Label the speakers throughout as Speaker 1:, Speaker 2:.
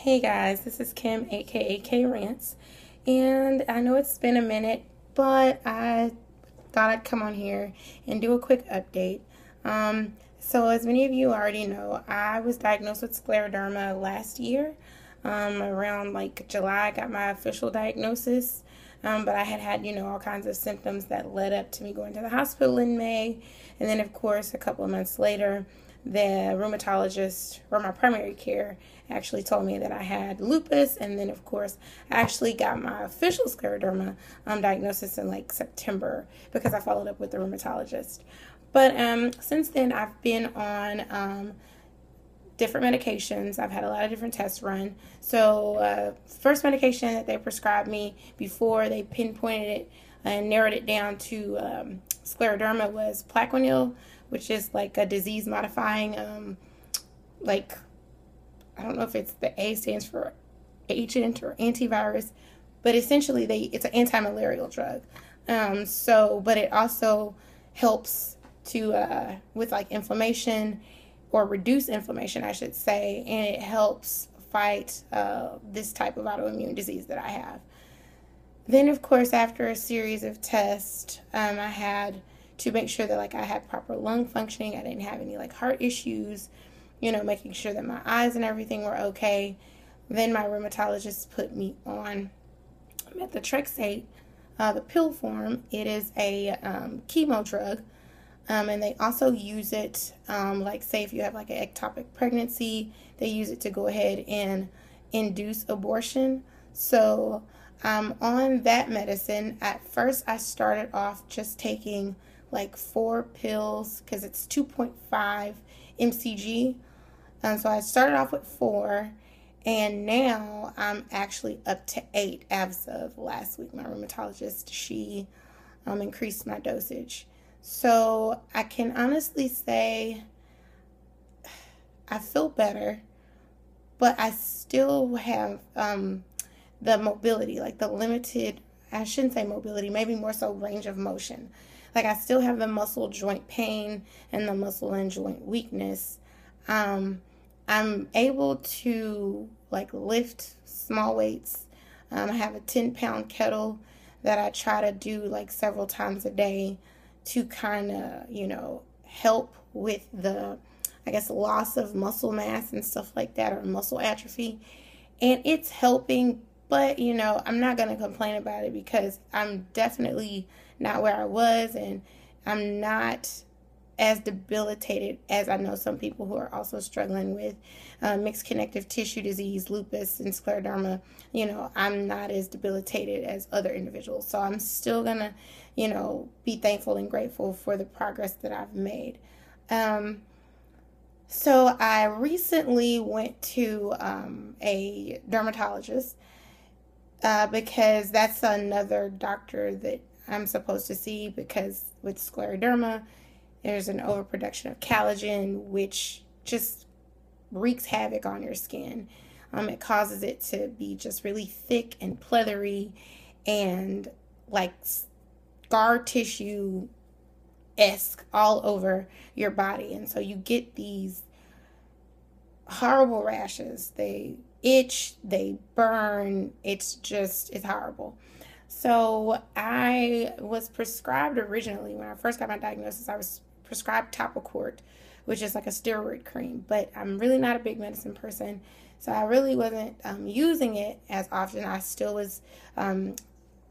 Speaker 1: Hey guys, this is Kim, aka K Rants, and I know it's been a minute, but I thought I'd come on here and do a quick update. So as many of you already know, I was diagnosed with scleroderma last year. Around like July, I got my official diagnosis, but I had all kinds of symptoms that led up to me going to the hospital in May, and then of course a couple of months later, the rheumatologist or my primary care actually told me that I had lupus, and then of course I actually got my official scleroderma diagnosis in like September because I followed up with the rheumatologist. But since then I've been on different medications. I've had a lot of different tests run. So first medication that they prescribed me before they pinpointed it and narrowed it down to scleroderma was Plaquenil, which is like a disease modifying, I don't know if it's the A stands for agent or antivirus, but essentially it's an anti-malarial drug. But it also helps to with like inflammation or reduce inflammation, I should say, and it helps fight this type of autoimmune disease that I have. Then, of course, after a series of tests, I had to make sure that I had proper lung functioning. I didn't have any heart issues, making sure that my eyes and everything were okay. Then my rheumatologist put me on methotrexate, the pill form. It is a chemo drug, and they also use it, say if you have an ectopic pregnancy, they use it to go ahead and induce abortion. So on that medicine. At first I started off just taking 4 pills because it's 2.5 mcg. So I started off with 4, and now I'm actually up to 8 as of last week. My rheumatologist, she increased my dosage. So I can honestly say I feel better, but I still have the mobility, the limited, I shouldn't say mobility, maybe more so range of motion. I still have the muscle joint pain and the muscle and joint weakness. I'm able to lift small weights. I have a 10-pound kettle that I try to do several times a day to kind of, help with the, loss of muscle mass and stuff like that, or muscle atrophy. And it's helping, but, I'm not going to complain about it because I'm definitely not where I was, and I'm not as debilitated as I know some people who are also struggling with mixed connective tissue disease, lupus, and scleroderma. I'm not as debilitated as other individuals. So I'm still going to, be thankful and grateful for the progress that I've made. So I recently went to a dermatologist because that's another doctor that I'm supposed to see, because with scleroderma, there's an overproduction of collagen, which just wreaks havoc on your skin. It causes it to be just really thick and pleathery and scar tissue-esque all over your body. And so you get these horrible rashes. They itch, they burn. It's horrible. So I was prescribed originally, when I first got my diagnosis, I was prescribed Topicort, which is like a steroid cream, but I'm really not a big medicine person, so I really wasn't using it as often. I still was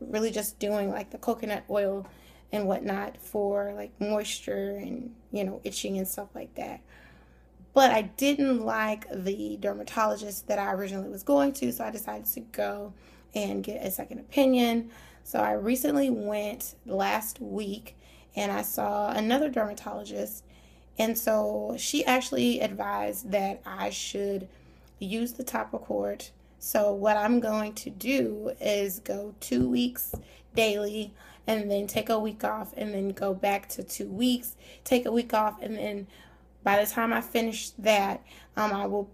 Speaker 1: really just doing the coconut oil and whatnot for moisture and itching and stuff like that. But I didn't like the dermatologist that I originally was going to, so I decided to go and get a second opinion. So I recently went last week and I saw another dermatologist, and so she actually advised that I should use the Topicort. So what I'm going to do is go 2 weeks daily and then take a week off, and then go back to 2 weeks, take a week off, and then by the time I finish that, I will,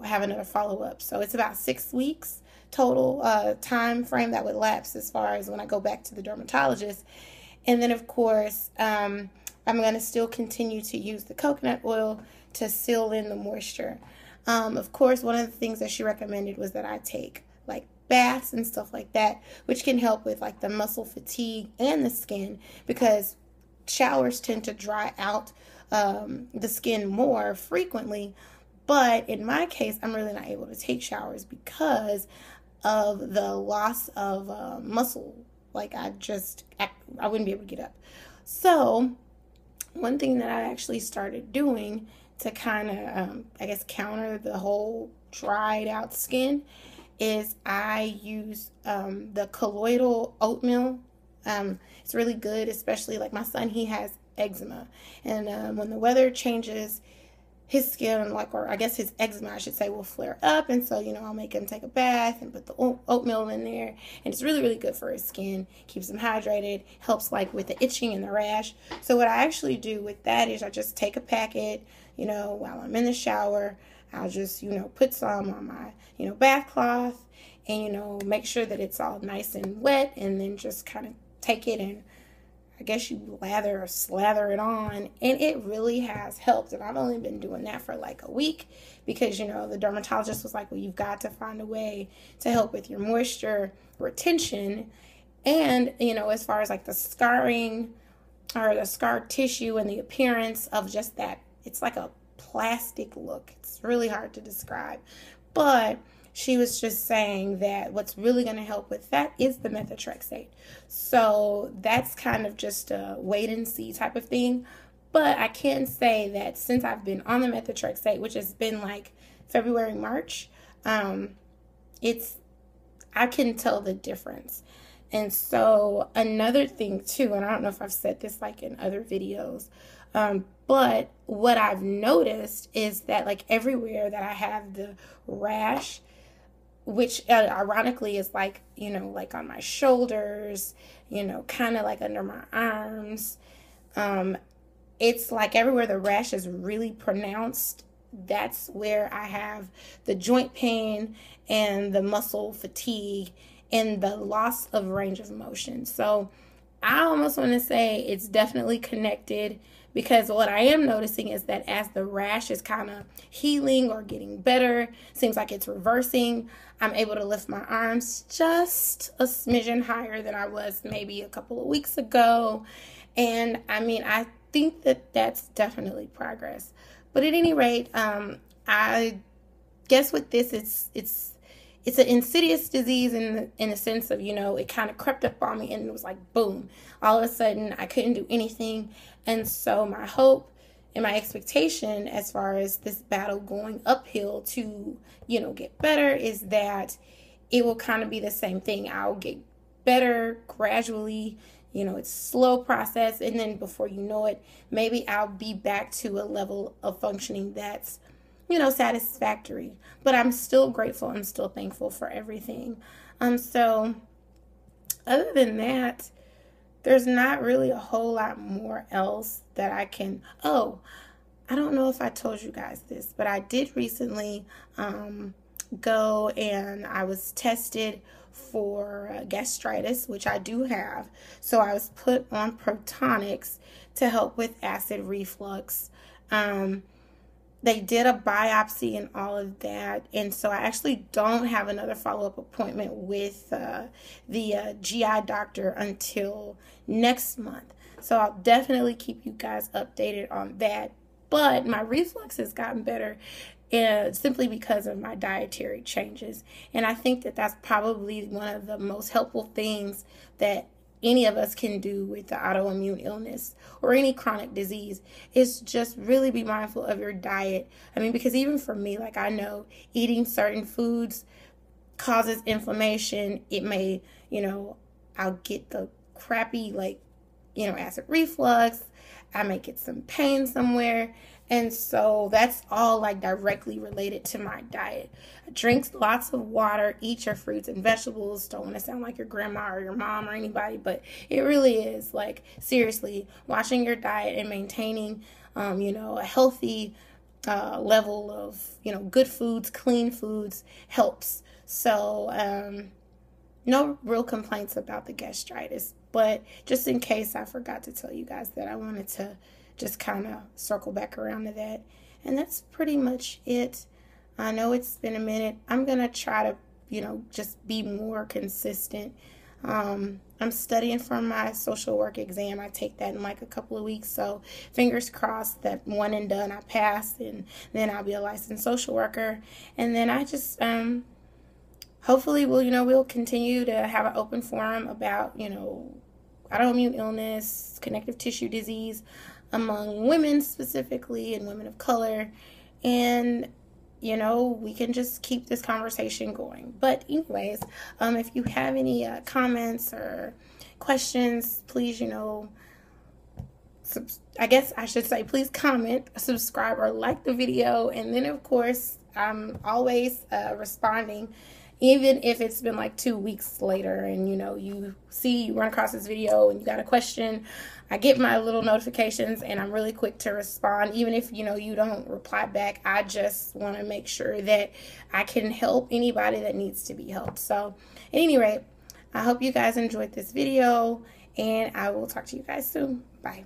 Speaker 1: have another follow-up. So it's about 6 weeks total time frame that would lapse as far as when I go back to the dermatologist. And then, of course, I'm going to still continue to use the coconut oil to seal in the moisture. Of course, one of the things that she recommended was that I take like baths and stuff like that, which can help with like the muscle fatigue and the skin, because showers tend to dry out the skin more frequently. But in my case, I'm really not able to take showers because of the loss of muscle. Like I wouldn't be able to get up. So one thing that I actually started doing to kind of, I guess, counter the whole dried out skin is I use the Colloidal Oatmeal. It's really good, especially like my son, he has eczema. And when the weather changes, his skin, like, or I guess his eczema, I should say, will flare up. And so, I'll make him take a bath and put the oatmeal in there. And it's really, really good for his skin. Keeps him hydrated. Helps, like, with the itching and the rash. So what I actually do with that is I just take a packet, while I'm in the shower. I'll just, put some on my, bath cloth and, make sure that it's all nice and wet. And then just kind of take it and I guess you lather or slather it on, and it really has helped. And I've only been doing that for like a week because, the dermatologist was like, well, you've got to find a way to help with your moisture retention. And, as far as like the scarring or the scar tissue and the appearance of just that, it's like a plastic look. It's really hard to describe. But she was just saying that what's really going to help with that is the methotrexate. So that's kind of just a wait and see type of thing. But I can say that since I've been on the methotrexate, which has been like February, March, I can tell the difference. And so another thing too, and I don't know if I've said this like in other videos, but what I've noticed is that like everywhere that I have the rash, which ironically is like, like on my shoulders, kind of like under my arms. It's like everywhere the rash is really pronounced, that's where I have the joint pain and the muscle fatigue and the loss of range of motion. So I almost want to say it's definitely connected, because what I am noticing is that as the rash is kind of healing or getting better, seems like it's reversing, I'm able to lift my arms just a smidgen higher than I was maybe a couple of weeks ago. And I mean, I think that that's definitely progress. But at any rate, I guess with this, it's an insidious disease in the sense of, it kind of crept up on me and it was like, boom, all of a sudden I couldn't do anything. And so my hope and my expectation as far as this battle going uphill to, get better is that it will kind of be the same thing. I'll get better gradually, it's a slow process. And then before you know it, maybe I'll be back to a level of functioning that's, satisfactory. But I'm still grateful. I'm still thankful for everything. So other than that, there's not really a whole lot more else that I can. Oh, I don't know if I told you guys this, but I did recently go and I was tested for gastritis, which I do have. So I was put on Protonics to help with acid reflux. They did a biopsy and all of that. And so I actually don't have another follow-up appointment with the GI doctor until next month. So I'll definitely keep you guys updated on that. But my reflux has gotten better simply because of my dietary changes. And I think that that's probably one of the most helpful things that any of us can do with the autoimmune illness or any chronic disease is just really be mindful of your diet. I mean, because even for me, like I know eating certain foods causes inflammation. It may, I'll get the crappy, acid reflux. I may get some pain somewhere. And so that's all directly related to my diet. Drink lots of water, eat your fruits and vegetables. Don't want to sound like your grandma or your mom or anybody, but it really is seriously watching your diet and maintaining, a healthy level of, good foods, clean foods helps. So no real complaints about the gastritis, but just in case I forgot to tell you guys that, I wanted to just kind of circle back around to that. And that's pretty much it. I know it's been a minute. I'm going to try to, just be more consistent. I'm studying for my social work exam. I take that in like a couple of weeks. So fingers crossed that one and done, I pass, and then I'll be a licensed social worker. And then I just, hopefully we'll continue to have an open forum about, autoimmune illness, connective tissue disease among women specifically and women of color. And we can just keep this conversation going. But anyways, if you have any comments or questions, please, I guess I should say, please comment, subscribe, or like the video. And then, of course, I'm always responding, even if it's been like 2 weeks later and, you run across this video and you got a question. I get my little notifications and I'm really quick to respond. Even if, you don't reply back, I just want to make sure that I can help anybody that needs to be helped. So at any rate, I hope you guys enjoyed this video, and I will talk to you guys soon. Bye.